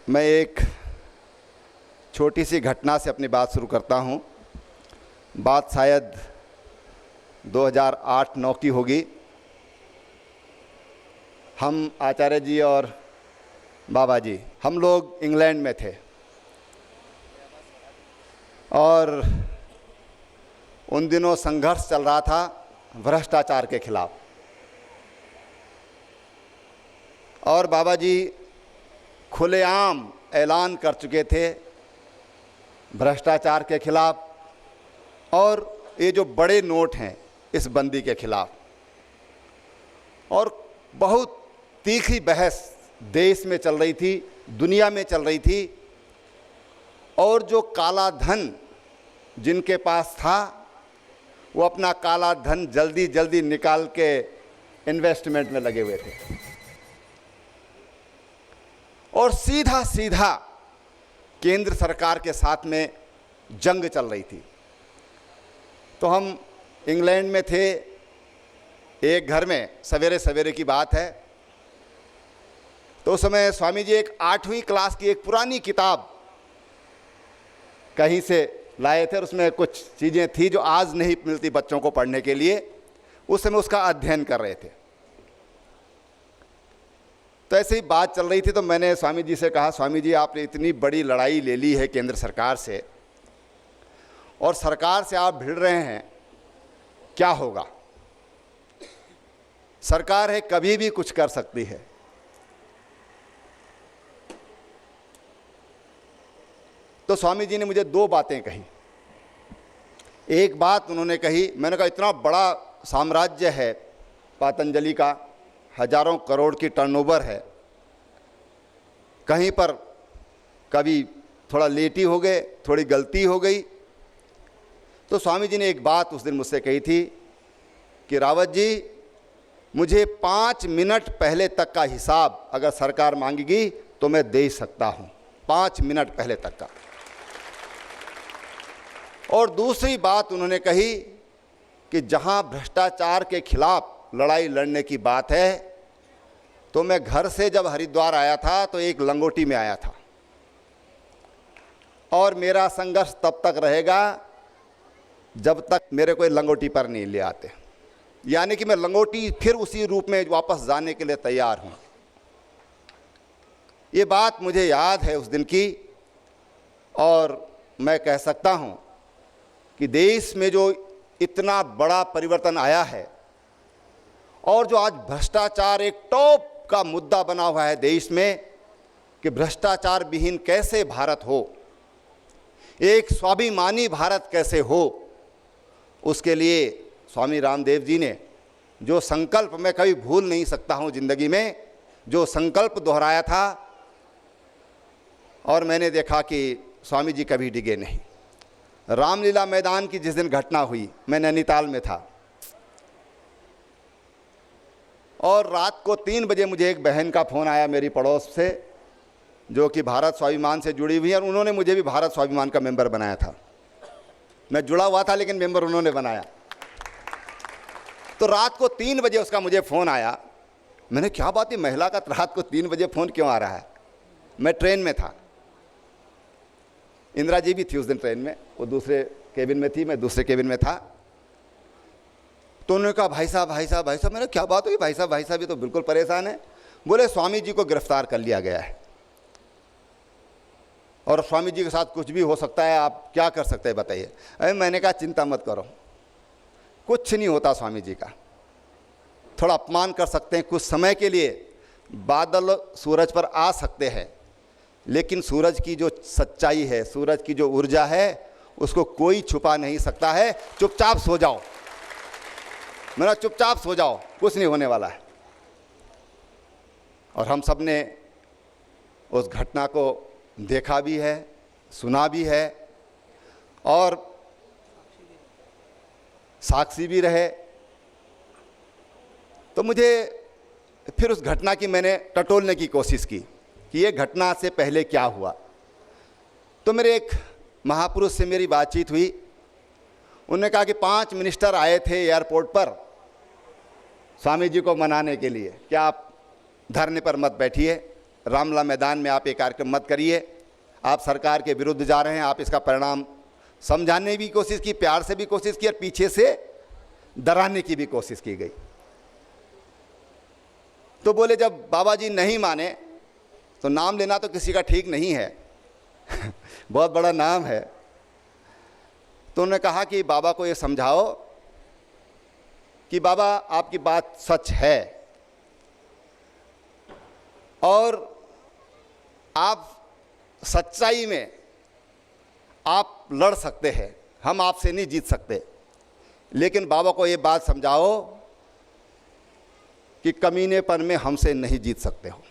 मैं एक छोटी सी घटना से अपनी बात शुरू करता हूँ। बात शायद 2008-9 की होगी। हम आचार्य जी और बाबा जी हम लोग इंग्लैंड में थे और उन दिनों संघर्ष चल रहा था भ्रष्टाचार के खिलाफ। और बाबा जी खुलेआम ऐलान कर चुके थे भ्रष्टाचार के खिलाफ और ये जो बड़े नोट हैं इस बंदी के खिलाफ। और बहुत तीखी बहस देश में चल रही थी, दुनिया में चल रही थी। और जो काला धन जिनके पास था वो अपना काला धन जल्दी जल्दी निकाल के इन्वेस्टमेंट में लगे हुए थे और सीधा सीधा केंद्र सरकार के साथ में जंग चल रही थी। तो हम इंग्लैंड में थे, एक घर में सवेरे सवेरे की बात है। तो उस समय स्वामी जी एक 8वीं क्लास की एक पुरानी किताब कहीं से लाए थे और उसमें कुछ चीज़ें थी जो आज नहीं मिलती बच्चों को पढ़ने के लिए। उस समय उसका अध्ययन कर रहे थे। तो ऐसे ही बात चल रही थी तो मैंने स्वामी जी से कहा, स्वामी जी आपने इतनी बड़ी लड़ाई ले ली है केंद्र सरकार से और सरकार से आप भिड़ रहे हैं, क्या होगा? सरकार है, कभी भी कुछ कर सकती है। तो स्वामी जी ने मुझे 2 बातें कही। एक बात उन्होंने कही, मैंने कहा इतना बड़ा साम्राज्य है पतंजलि का, हजारों करोड़ की टर्नओवर है, कहीं पर कभी थोड़ा लेट ही हो गए, थोड़ी गलती हो गई। तो स्वामी जी ने एक बात उस दिन मुझसे कही थी कि रावत जी मुझे 5 मिनट पहले तक का हिसाब अगर सरकार मांगेगी तो मैं दे सकता हूँ, 5 मिनट पहले तक का। और दूसरी बात उन्होंने कही कि जहाँ भ्रष्टाचार के खिलाफ लड़ाई लड़ने की बात है तो मैं घर से जब हरिद्वार आया था तो एक लंगोटी में आया था और मेरा संघर्ष तब तक रहेगा जब तक मेरे कोई लंगोटी पर नहीं ले आते। यानी कि मैं लंगोटी फिर उसी रूप में वापस जाने के लिए तैयार हूँ। ये बात मुझे याद है उस दिन की। और मैं कह सकता हूँ कि देश में जो इतना बड़ा परिवर्तन आया है और जो आज भ्रष्टाचार एक टॉप का मुद्दा बना हुआ है देश में कि भ्रष्टाचार विहीन कैसे भारत हो, एक स्वाभिमानी भारत कैसे हो, उसके लिए स्वामी रामदेव जी ने जो संकल्प मैं कभी भूल नहीं सकता हूँ ज़िंदगी में, जो संकल्प दोहराया था। और मैंने देखा कि स्वामी जी कभी डिगे नहीं। रामलीला मैदान की जिस दिन घटना हुई, मैं नैनीताल में था और रात को 3 बजे मुझे एक बहन का फ़ोन आया मेरी पड़ोस से, जो कि भारत स्वाभिमान से जुड़ी हुई है और उन्होंने मुझे भी भारत स्वाभिमान का मेंबर बनाया था। मैं जुड़ा हुआ था लेकिन मेंबर उन्होंने बनाया। तो रात को 3 बजे उसका मुझे फ़ोन आया। मैंने क्या बात है, महिला का रात को 3 बजे फ़ोन क्यों आ रहा है? मैं ट्रेन में था, इंदिरा जी भी थी उस दिन ट्रेन में, वो दूसरे केबिन में थी, मैं दूसरे केबिन में था। तो उन्होंने कहा भाई साहब भाई साहब भाई साहब। मैंने क्या बात हुई? भाई साहब ये तो बिल्कुल परेशान है। बोले स्वामी जी को गिरफ्तार कर लिया गया है और स्वामी जी के साथ कुछ भी हो सकता है, आप क्या कर सकते हैं बताइए? अरे मैंने कहा चिंता मत करो, कुछ नहीं होता स्वामी जी का। थोड़ा अपमान कर सकते हैं कुछ समय के लिए, बादल सूरज पर आ सकते हैं, लेकिन सूरज की जो सच्चाई है, सूरज की जो ऊर्जा है, उसको कोई छुपा नहीं सकता है। चुपचाप सो जाओ, मेरा चुपचाप सो जाओ, कुछ नहीं होने वाला है। और हम सब ने उस घटना को देखा भी है, सुना भी है और साक्षी भी रहे। तो मुझे फिर उस घटना की मैंने टटोलने की कोशिश की कि ये घटना से पहले क्या हुआ। तो मेरे एक महापुरुष से मेरी बातचीत हुई। उन्होंने कहा कि 5 मिनिस्टर आए थे एयरपोर्ट पर स्वामी जी को मनाने के लिए, क्या आप धरने पर मत बैठिए, रामला मैदान में आप ये कार्यक्रम मत करिए, आप सरकार के विरुद्ध जा रहे हैं। आप इसका परिणाम समझाने की कोशिश की, प्यार से भी कोशिश की और पीछे से डराने की भी कोशिश की गई। तो बोले जब बाबा जी नहीं माने तो नाम लेना तो किसी का ठीक नहीं है बहुत बड़ा नाम है। तो उन्होंने कहा कि बाबा को ये समझाओ कि बाबा आपकी बात सच है और आप सच्चाई में आप लड़ सकते हैं, हम आपसे नहीं जीत सकते, लेकिन बाबा को ये बात समझाओ कि कमीनेपन में हमसे नहीं जीत सकते हो।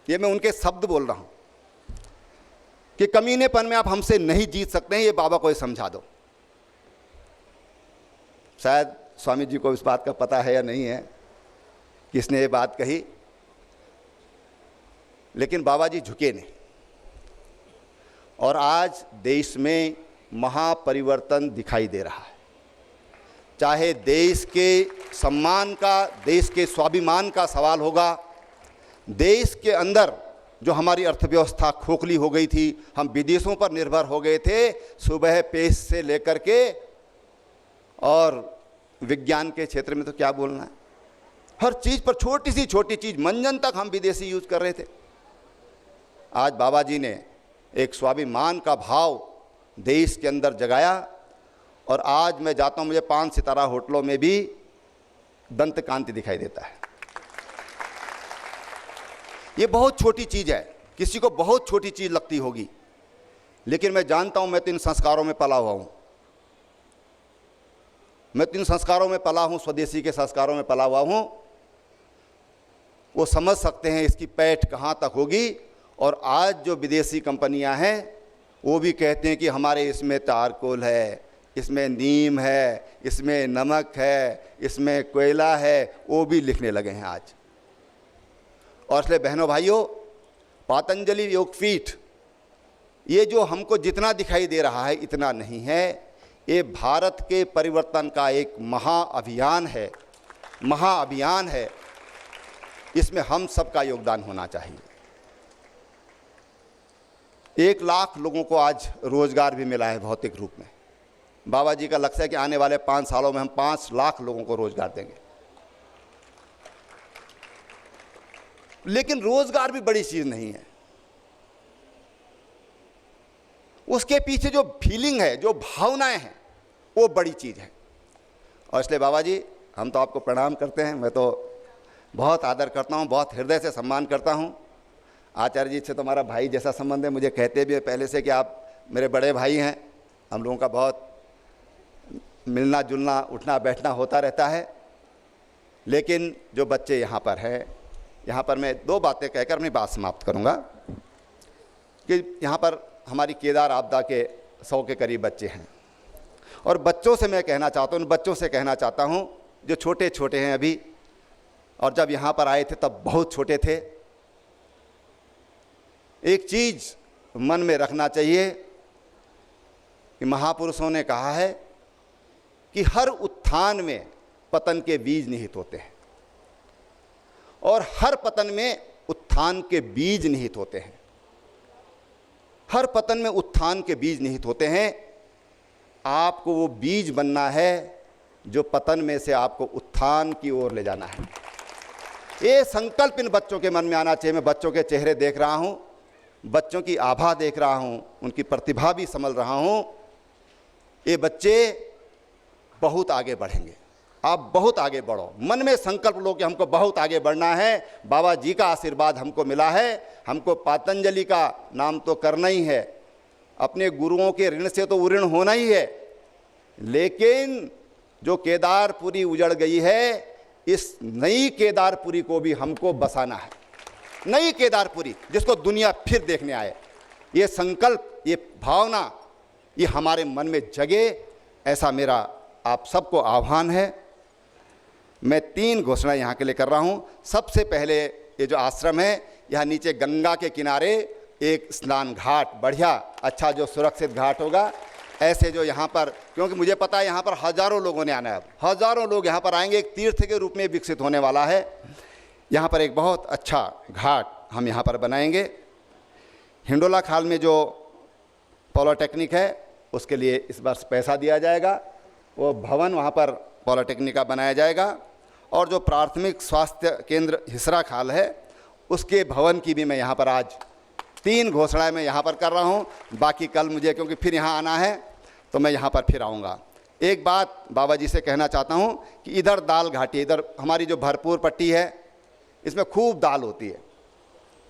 ये मैं उनके शब्द बोल रहा हूं कि कमीनेपन में आप हमसे नहीं जीत सकते हैं, ये बाबा को ये समझा दो। शायद स्वामी जी को इस बात का पता है या नहीं है किसने ये बात कही, लेकिन बाबा जी झुके नहीं और आज देश में महापरिवर्तन दिखाई दे रहा है। चाहे देश के सम्मान का, देश के स्वाभिमान का सवाल होगा, देश के अंदर जो हमारी अर्थव्यवस्था खोखली हो गई थी, हम विदेशों पर निर्भर हो गए थे, सुबह पेश से लेकर के और विज्ञान के क्षेत्र में तो क्या बोलना है, हर चीज़ पर छोटी सी छोटी चीज़ मंजन तक हम विदेशी यूज कर रहे थे। आज बाबा जी ने एक स्वाभिमान का भाव देश के अंदर जगाया और आज मैं जाता हूँ, मुझे 5 सितारा होटलों में भी दंत कांति दिखाई देता है। ये बहुत छोटी चीज़ है, किसी को बहुत छोटी चीज़ लगती होगी, लेकिन मैं जानता हूँ, मैं तो इन संस्कारों में पला हुआ हूँ, मैं तो इन संस्कारों में पला हूँ, स्वदेशी के संस्कारों में पला हुआ हूँ। वो समझ सकते हैं इसकी पैठ कहाँ तक होगी। और आज जो विदेशी कंपनियां हैं वो भी कहते हैं कि हमारे इसमें चारकोल है, इसमें नीम है, इसमें नमक है, इसमें कोयला है, वो भी लिखने लगे हैं आज। और इसलिए बहनों भाइयों, पतंजलि योगपीठ ये जो हमको जितना दिखाई दे रहा है इतना नहीं है, ये भारत के परिवर्तन का एक महाअभियान है, महाअभियान है। इसमें हम सबका योगदान होना चाहिए। 1 लाख लोगों को आज रोजगार भी मिला है भौतिक रूप में। बाबा जी का लक्ष्य है कि आने वाले 5 सालों में हम 5 लाख लोगों को रोजगार देंगे। लेकिन रोजगार भी बड़ी चीज नहीं है, उसके पीछे जो फीलिंग है, जो भावनाएं हैं, वो बड़ी चीज है। और इसलिए बाबा जी, हम तो आपको प्रणाम करते हैं, मैं तो बहुत आदर करता हूँ, बहुत हृदय से सम्मान करता हूँ। आचार्य जी से तो हमारा भाई जैसा संबंध है, मुझे कहते भी है पहले से कि आप मेरे बड़े भाई हैं। हम लोगों का बहुत मिलना जुलना, उठना बैठना होता रहता है। लेकिन जो बच्चे यहाँ पर हैं, यहाँ पर मैं 2 बातें कहकर अपनी बात समाप्त करूँगा कि यहाँ पर हमारी केदार आपदा के 100 के करीब बच्चे हैं। और बच्चों से मैं कहना चाहता हूँ, उन बच्चों से कहना चाहता हूँ जो छोटे छोटे हैं अभी, और जब यहाँ पर आए थे तब बहुत छोटे थे। एक चीज़ मन में रखना चाहिए कि महापुरुषों ने कहा है कि हर उत्थान में पतन के बीज निहित होते हैं और हर पतन में उत्थान के बीज निहित होते हैं। हर पतन में उत्थान के बीज निहित होते हैं। आपको वो बीज बनना है जो पतन में से आपको उत्थान की ओर ले जाना है। ये संकल्प इन बच्चों के मन में आना चाहिए। मैं बच्चों के चेहरे देख रहा हूँ, बच्चों की आभा देख रहा हूँ, उनकी प्रतिभा भी समझ रहा हूँ। ये बच्चे बहुत आगे बढ़ेंगे। आप बहुत आगे बढ़ो, मन में संकल्प लो कि हमको बहुत आगे बढ़ना है। बाबा जी का आशीर्वाद हमको मिला है, हमको पतंजलि का नाम तो करना ही है, अपने गुरुओं के ऋण से तो ऋण होना ही है। लेकिन जो केदारपुरी उजड़ गई है, इस नई केदारपुरी को भी हमको बसाना है। नई केदारपुरी जिसको दुनिया फिर देखने आए, ये संकल्प, ये भावना, ये हमारे मन में जगे, ऐसा मेरा आप सबको आह्वान है। मैं 3 घोषणा यहाँ के लिए कर रहा हूँ। सबसे पहले, ये जो आश्रम है, यहाँ नीचे गंगा के किनारे एक स्नान घाट, बढ़िया अच्छा जो सुरक्षित घाट होगा, ऐसे जो यहाँ पर, क्योंकि मुझे पता है यहाँ पर हज़ारों लोगों ने आना है, हज़ारों लोग यहाँ पर आएंगे, एक तीर्थ के रूप में विकसित होने वाला है। यहाँ पर एक बहुत अच्छा घाट हम यहाँ पर बनाएंगे। हिंडोला खाल में जो पॉलिटेक्निक है उसके लिए इस बार पैसा दिया जाएगा, वो भवन वहाँ पर पॉलिटेक्निक का बनाया जाएगा। और जो प्राथमिक स्वास्थ्य केंद्र हिसरा खाल है उसके भवन की भी मैं यहाँ पर आज 3 घोषणाएं मैं यहाँ पर कर रहा हूँ। बाकी कल मुझे क्योंकि फिर यहाँ आना है तो मैं यहाँ पर फिर आऊँगा। एक बात बाबा जी से कहना चाहता हूँ कि इधर दाल घाटी, इधर हमारी जो भरपूर पट्टी है इसमें खूब दाल होती है,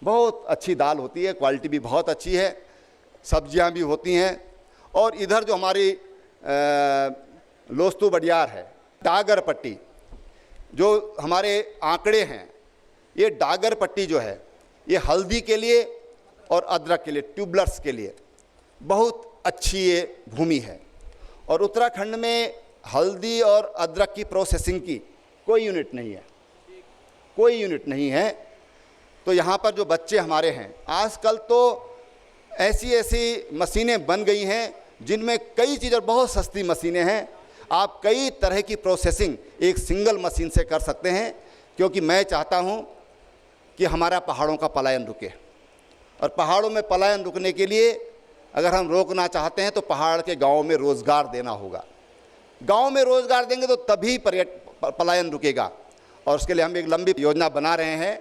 बहुत अच्छी दाल होती है, क्वालिटी भी बहुत अच्छी है, सब्जियां भी होती हैं। और इधर जो हमारी लोस्तु बडियार है, डागर पट्टी, जो हमारे आंकड़े हैं, ये डागर पट्टी जो है ये हल्दी के लिए और अदरक के लिए, ट्यूबलर्स के लिए बहुत अच्छी ये भूमि है। और उत्तराखंड में हल्दी और अदरक की प्रोसेसिंग की कोई यूनिट नहीं है, कोई यूनिट नहीं है। तो यहाँ पर जो बच्चे हमारे हैं, आजकल तो ऐसी ऐसी मशीनें बन गई हैं जिनमें कई चीज़ें, बहुत सस्ती मशीनें हैं, आप कई तरह की प्रोसेसिंग एक सिंगल मशीन से कर सकते हैं। क्योंकि मैं चाहता हूँ कि हमारा पहाड़ों का पलायन रुके, और पहाड़ों में पलायन रुकने के लिए अगर हम रोकना चाहते हैं तो पहाड़ के गाँव में रोज़गार देना होगा। गाँव में रोज़गार देंगे तो तभी पलायन रुकेगा। और उसके लिए हम एक लंबी योजना बना रहे हैं।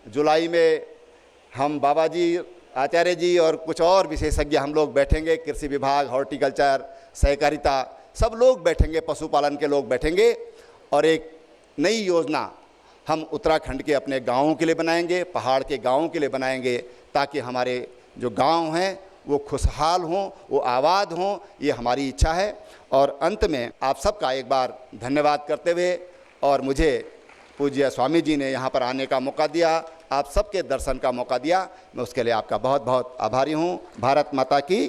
जुलाई में हम बाबा जी, आचार्य जी और कुछ और विशेषज्ञ हम लोग बैठेंगे, कृषि विभाग, हॉर्टिकल्चर, सहकारिता, सब लोग बैठेंगे, पशुपालन के लोग बैठेंगे, और एक नई योजना हम उत्तराखंड के अपने गाँवों के लिए बनाएंगे, पहाड़ के गाँवों के लिए बनाएंगे, ताकि हमारे जो गाँव हैं वो खुशहाल हों, वो आबाद हों, ये हमारी इच्छा है। और अंत में आप सबका एक बार धन्यवाद करते हुए, और मुझे पूज्य स्वामी जी ने यहाँ पर आने का मौका दिया, आप सबके दर्शन का मौका दिया, मैं उसके लिए आपका बहुत बहुत आभारी हूँ। भारत माता की